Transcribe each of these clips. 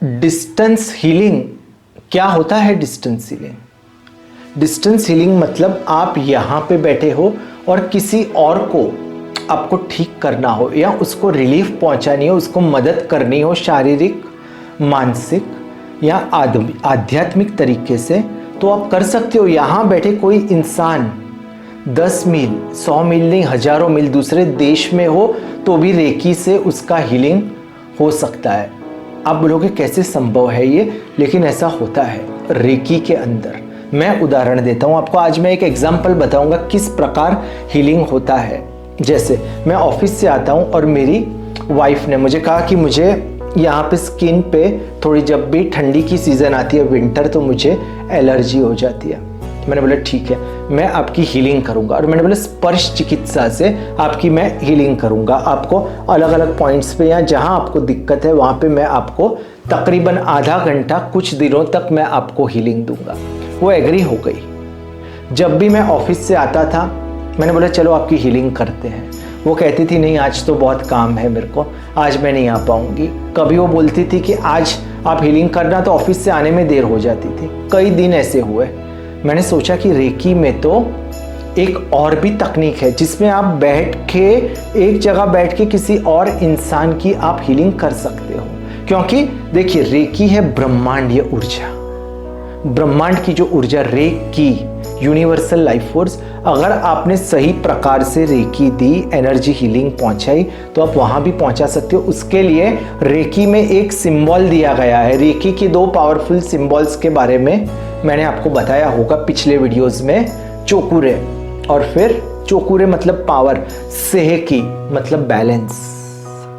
Distance healing क्या होता है? डिस्टेंस हीलिंग मतलब आप यहाँ पे बैठे हो और किसी और को आपको ठीक करना हो या उसको रिलीफ पहुँचानी हो, उसको मदद करनी हो शारीरिक, मानसिक या आध्यात्मिक तरीके से, तो आप कर सकते हो। यहाँ बैठे कोई इंसान 10 मील, 100 मील नहीं, हजारों मील दूसरे देश में हो तो भी रेकी से उसका हीलिंग हो सकता है। आप बोलोगे कैसे संभव है ये, लेकिन ऐसा होता है रेकी के अंदर। मैं उदाहरण देता हूँ आपको। आज मैं एक एग्जाम्पल बताऊंगा किस प्रकार हीलिंग होता है। जैसे मैं ऑफिस से आता हूँ और मेरी वाइफ ने मुझे कहा कि मुझे यहाँ पे स्किन पे थोड़ी, जब भी ठंडी की सीज़न आती है विंटर, तो मुझे एलर्जी हो जाती है। मैंने बोला ठीक है, मैं आपकी हीलिंग करूंगा। और मैंने बोला स्पर्श चिकित्सा से आपकी मैं हीलिंग करूंगा। आपको अलग अलग पॉइंट्स पे या जहां आपको दिक्कत है वहां पे मैं आपको तकरीबन आधा घंटा कुछ दिनों तक मैं आपको हीलिंग दूंगा। वो एग्री हो गई। जब भी मैं ऑफिस से आता था मैंने बोला चलो आपकी हीलिंग करते हैं। वो कहती थी नहीं आज तो बहुत काम है मेरे को, आज मैं नहीं आ पाऊंगी। कभी वो बोलती थी कि आज आप हीलिंग करना, तो ऑफिस से आने में देर हो जाती थी। कई दिन ऐसे हुए। मैंने सोचा कि रेकी में तो एक और भी तकनीक है जिसमें आप बैठ के, एक जगह बैठ के किसी और इंसान की आप हीलिंग कर सकते हो। क्योंकि देखिए रेकी है ब्रह्मांडीय ऊर्जा, ब्रह्मांड की जो ऊर्जा, रेकी यूनिवर्सल लाइफ फोर्स। अगर आपने सही प्रकार से रेकी दी, एनर्जी हीलिंग पहुंचाई, तो आप वहां भी पहुंचा सकते हो। उसके लिए रेकी में एक सिंबल दिया गया है। रेकी के 2 पावरफुल सिंबल्स के बारे में मैंने आपको बताया होगा पिछले वीडियोस में। चोकुरे, और फिर चोकुरे मतलब पावर, सेहकी मतलब बैलेंस,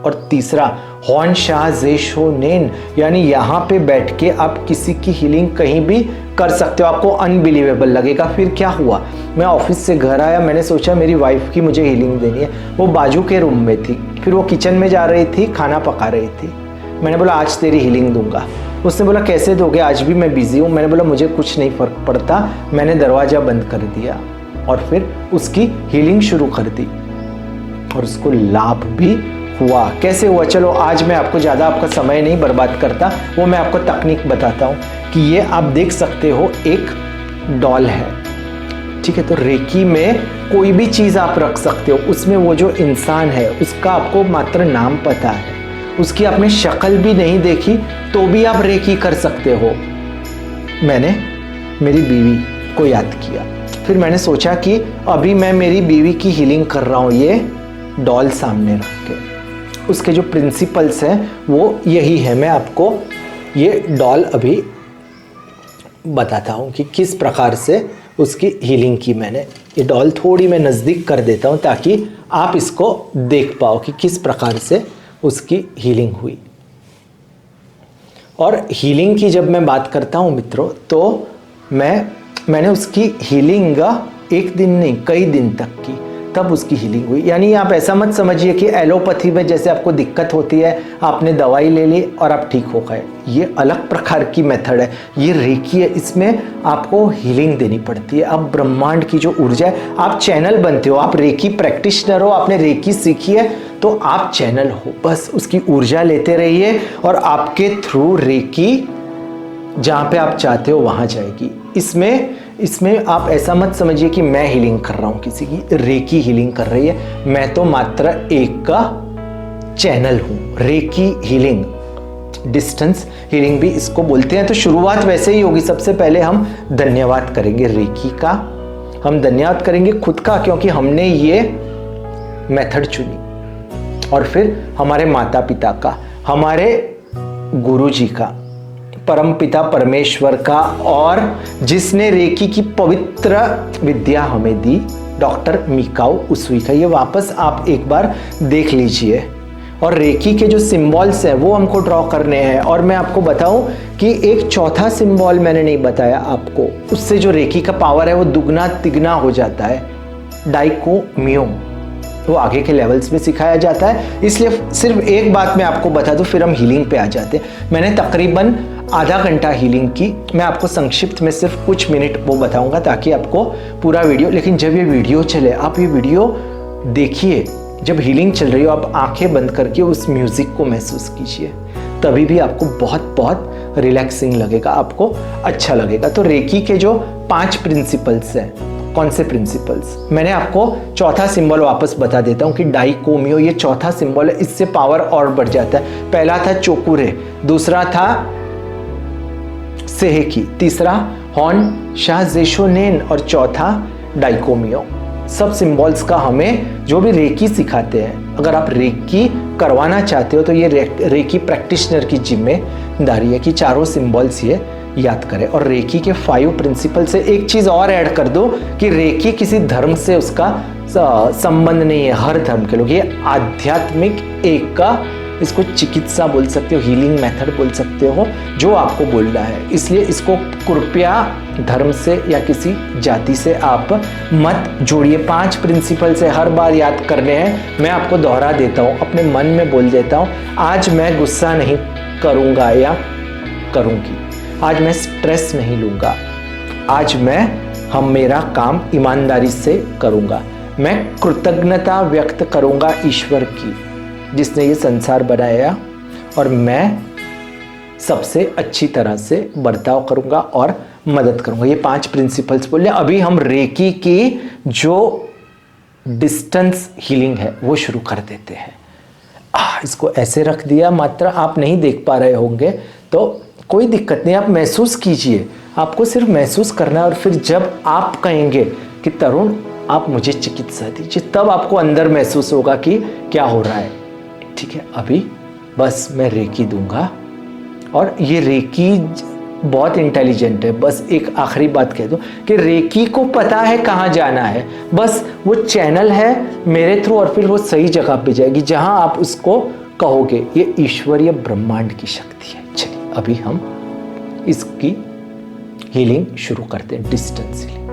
और तीसरा हॉन शाह जेशो नेन, यानी यहाँ पे बैठ के आप किसी की हीलिंग कहीं भी कर सकते हो। आपको अनबिलीवेबल लगेगा। फिर क्या हुआ, मैं ऑफिस से घर आया, मैंने सोचा मेरी वाइफ की मुझे हीलिंग देनी है। वो बाजू के रूम में थी, फिर वो किचन में जा रही थी, खाना पका रही थी। मैंने बोला आज तेरी हीलिंग दूंगा। उसने बोला कैसे दोगे, आज भी मैं बिजी हूँ। मैंने बोला मुझे कुछ नहीं फर्क पड़ता। मैंने दरवाजा बंद कर दिया और फिर उसकी हीलिंग शुरू कर दी और उसको लाभ भी हुआ। कैसे हुआ, चलो आज मैं आपको ज़्यादा आपका समय नहीं बर्बाद करता, वो मैं आपको तकनीक बताता हूँ। कि ये आप देख सकते हो एक डॉल है, ठीक है। तो रेकी में कोई भी चीज़ आप रख सकते हो। उसमें वो जो इंसान है उसका आपको मात्र नाम पता है, उसकी आपने शक्ल भी नहीं देखी, तो भी आप रेकी कर सकते हो। मैंने मेरी बीवी को याद किया, फिर मैंने सोचा कि अभी मैं मेरी बीवी की हीलिंग कर रहा हूँ, ये डॉल सामने रख के। उसके जो प्रिंसिपल्स हैं वो यही है। मैं आपको ये डॉल अभी बताता हूँ कि किस प्रकार से उसकी हीलिंग की मैंने। ये डॉल थोड़ी मैं नज़दीक कर देता हूँ ताकि आप इसको देख पाओ कि किस प्रकार से उसकी हीलिंग हुई। और हीलिंग की जब मैं बात करता हूँ मित्रों, तो मैंने उसकी हीलिंग एक दिन नहीं कई दिन तक की, तब उसकी हीलिंग हुई। यानी आप ऐसा मत समझिए कि एलोपैथी में जैसे आपको दिक्कत होती है, आपने दवाई ले ली और आप ठीक हो गए। ये अलग प्रकार की मेथड है। ये रेकी है, इसमें आपको हीलिंग देनी पड़ती है। अब ब्रह्मांड की जो ऊर्जा है, आप चैनल बनते हो। आप रेकी प्रैक्टिशनर हो, आपने रेकी सीखी है, तो आप चैनल हो। बस उसकी ऊर्जा लेते रहिए और आपके थ्रू रेकी जहाँ पे आप चाहते हो वहाँ जाएगी। इसमें आप ऐसा मत समझिए कि मैं हीलिंग कर रहा हूँ किसी की, रेकी हीलिंग कर रही है। मैं तो मात्र एक का चैनल हूँ। रेकी हीलिंग, डिस्टेंस हीलिंग भी इसको बोलते हैं। तो शुरुआत वैसे ही होगी। सबसे पहले हम धन्यवाद करेंगे रेकी का, हम धन्यवाद करेंगे खुद का, क्योंकि हमने ये मेथड चुनी। और फिर हमारे माता पिता का, हमारे गुरु जी का, परम पिता परमेश्वर का, और जिसने रेकी की पवित्र विद्या हमें दी, डॉक्टर मिकाओ उसुई का। ये वापस आप एक बार देख लीजिए। और रेकी के जो सिंबल्स हैं वो हमको ड्रॉ करने हैं। और मैं आपको बताऊं कि एक चौथा सिंबल मैंने नहीं बताया आपको, उससे जो रेकी का पावर है वो दुगना तिगना हो जाता है, डाइकोमियो। वो आगे के लेवल्स में सिखाया जाता है। इसलिए सिर्फ एक बात मैं आपको बता दूं, फिर हम हीलिंग पे आ जाते हैं। मैंने तकरीबन आधा घंटा हीलिंग की। मैं आपको संक्षिप्त में सिर्फ कुछ मिनट वो बताऊंगा ताकि आपको पूरा वीडियो, लेकिन जब ये वीडियो चले आप ये वीडियो देखिए। जब हीलिंग चल रही हो आप आंखें बंद करके उस म्यूजिक को महसूस कीजिए, तभी भी आपको बहुत बहुत रिलैक्सिंग लगेगा, आपको अच्छा लगेगा। तो रेकी के जो 5 प्रिंसिपल्स हैं, कौन से प्रिंसिपल्स, मैंने आपको चौथा सिंबल वापस बता देता हूँ कि डाइकोमियो, ये चौथा सिंबल है, इससे पावर और बढ़ जाता है। पहला था चोकुरे, दूसरा था सेहेकी, तीसरा हॉन शाजेशोनेन और चौथा डाइकोमियो। सब सिंबल्स का हमें जो भी रेकी सिखाते हैं, अगर आप रेकी करवाना चाहते हो तो ये रेकी प्रैक्टिशनर की जिम्मेदारी है कि चारों सिंबल्स ये याद करें। और रेकी के 5 प्रिंसिपल से एक चीज और ऐड कर दो कि रेकी किसी धर्म से उसका संबंध नहीं है। हर धर्म के लोग, ये आध्यात्मिक एक का, इसको चिकित्सा बोल सकते हो, हीलिंग मेथड बोल सकते हो, जो आपको बोलना है। इसलिए इसको कृपया धर्म से या किसी जाति से आप मत जोड़िए। 5 प्रिंसिपल से हर बार याद करने हैं। मैं आपको दोहरा देता हूँ, अपने मन में बोल देता हूँ, आज मैं गुस्सा नहीं करूँगा या करूँगी, आज मैं स्ट्रेस नहीं लूँगा, आज मैं मेरा काम ईमानदारी से करूँगा, मैं कृतज्ञता व्यक्त करूँगा ईश्वर की जिसने ये संसार बनाया, और मैं सबसे अच्छी तरह से बर्ताव करूंगा और मदद करूंगा। ये 5 प्रिंसिपल्स बोले। अभी हम रेकी की जो डिस्टेंस हीलिंग है वो शुरू कर देते हैं। इसको ऐसे रख दिया, मात्र आप नहीं देख पा रहे होंगे तो कोई दिक्कत नहीं, आप महसूस कीजिए, आपको सिर्फ महसूस करना है। और फिर जब आप कहेंगे कि तरुण आप मुझे चिकित्सा दीजिए, तब आपको अंदर महसूस होगा कि क्या हो रहा है। ठीक है, अभी बस मैं रेकी दूंगा। और ये रेकी बहुत इंटेलिजेंट है। बस एक आखिरी बात कह दूं कि रेकी को पता है कहाँ जाना है, बस वो चैनल है मेरे थ्रू, और फिर वो सही जगह पे जाएगी जहां आप उसको कहोगे। ये ईश्वरीय ब्रह्मांड की शक्ति है। चलिए अभी हम इसकी हीलिंग शुरू करते हैं, डिस्टेंस हीलिंग।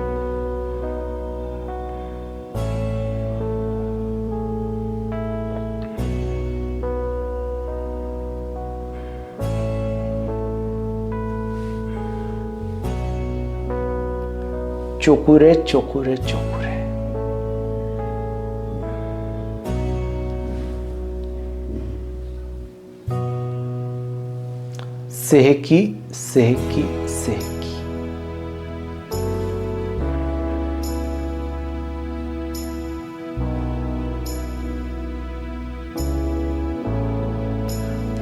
चोकुरे चोकुरे चोकुरे, सेहकी सेहकी सेहकी,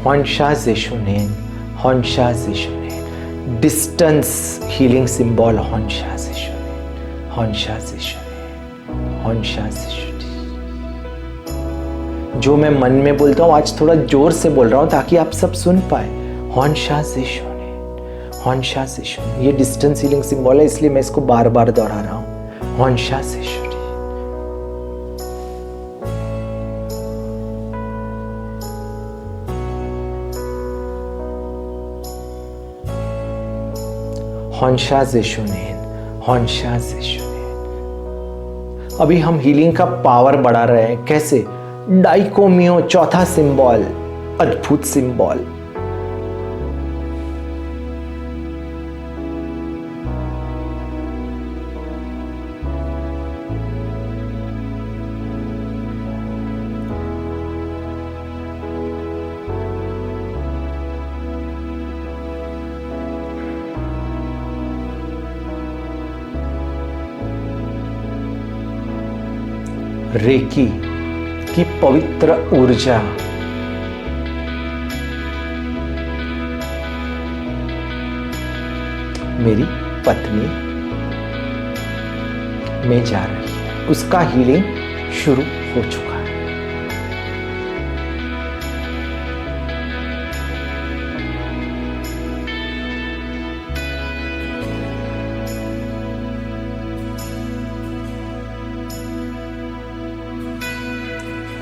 हॉन्शा जेशुनेन, हॉन्शा जेशुनेन, डिस्टेंस हीलिंग सिंबल हॉन्शा जेशुनेन, हॉन्शा जेशुनेन, हॉन्शा जेशुनेन। जो मैं मन में बोलता हूँ आज थोड़ा जोर से बोल रहा हूँ ताकि आप सब सुन पाए। हॉन्शा जेशुनेन, हॉन्शा जेशुनेन, ये डिस्टेंस हीलिंग सिंबल है, इसलिए मैं इसको बार बार दोहरा रहा हूँ। हॉन्शा जेशुनेन, हॉन्शा जेशुनेन, हॉन्शा जेशुनेन। अभी हम हीलिंग का पावर बढ़ा रहे हैं। कैसे? डाइकोमियो, चौथा सिंबल, अद्भुत सिंबल। रेकी की पवित्र ऊर्जा मेरी पत्नी में जा रही है, उसका हीलिंग शुरू हो चुका है।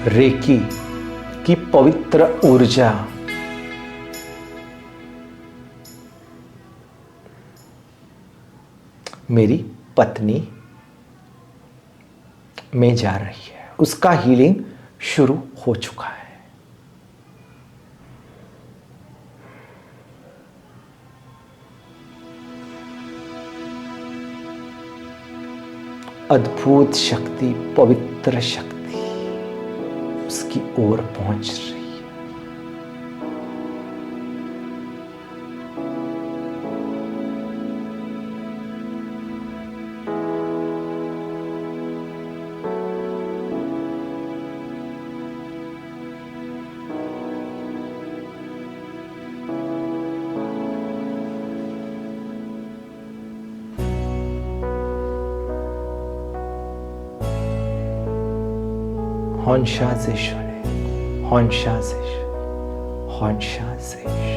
रेकी की पवित्र ऊर्जा मेरी पत्नी में जा रही है, उसका हीलिंग शुरू हो चुका है। अद्भुत शक्ति, पवित्र शक्ति उसकी ओर पहुंच रही है। हॉन्शासेश्वरे हॉन्शासेश्वरे हॉन्शासेश्वरे।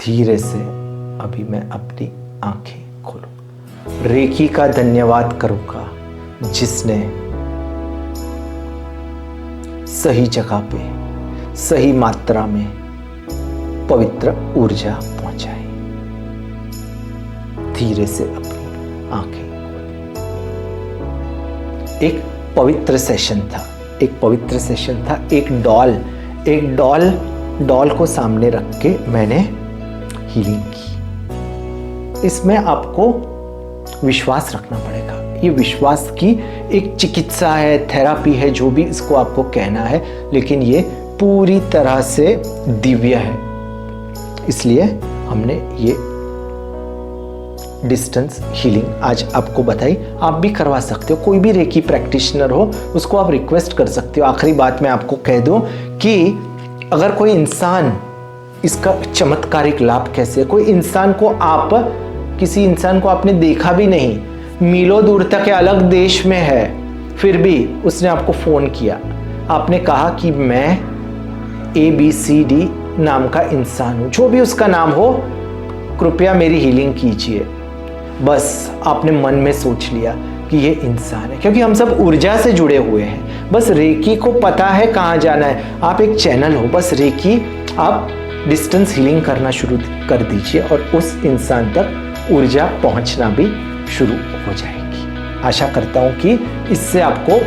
धीरे से अभी मैं अपनी आंखें खोलूं। रेकी का धन्यवाद करूंगा जिसने सही जगह पे सही मात्रा में पवित्र ऊर्जा पहुंचाई। धीरे से अपनी आंखें खोलें। एक पवित्र सेशन था, एक पवित्र सेशन था। एक डॉल को सामने रख के मैंने हीलिंग की। इसमें आपको विश्वास रखना पड़ेगा। ये विश्वास की एक चिकित्सा है, थेरापी है, जो भी इसको आपको कहना है, लेकिन ये पूरी तरह से दिव्य है। इसलिए हमने ये डिस्टेंस हीलिंग आज आपको बताई। आप भी करवा सकते हो, कोई भी रेकी प्रैक्टिशनर हो उसको आप रिक्वेस्ट कर सकते हो। आखिरी बात मैं आपको कह दूं कि अगर कोई इंसान, इसका चमत्कारिक लाभ कैसे, कोई इंसान को आप, किसी इंसान को आपने देखा भी नहीं, मीलों दूर तक अलग देश में है, फिर भी उसने आपको फोन किया, आपने कहा कि मैं ABCD नाम का इंसान हूं, जो भी उसका नाम हो, कृपया मेरी हीलिंग कीजिए। बस आपने मन में सोच लिया कि ये इंसान है, क्योंकि हम सब ऊर्जा से जुड़े हुए हैं। बस रेकी को पता है कहाँ जाना है। आप एक चैनल हो, बस रेकी आप डिस्टेंस हीलिंग करना शुरू कर दीजिए और उस इंसान तक ऊर्जा पहुंचना भी शुरू हो जाएगी। आशा करता हूं कि इससे आपको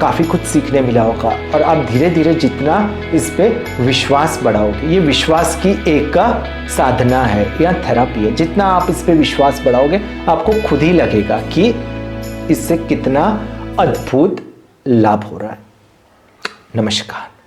काफ़ी कुछ सीखने मिला होगा और आप धीरे धीरे जितना इस पे विश्वास बढ़ाओगे, ये विश्वास की एक साधना है या थेरापी है, जितना आप इस पे विश्वास बढ़ाओगे आपको खुद ही लगेगा कि इससे कितना अद्भुत लाभ हो रहा है। नमस्कार।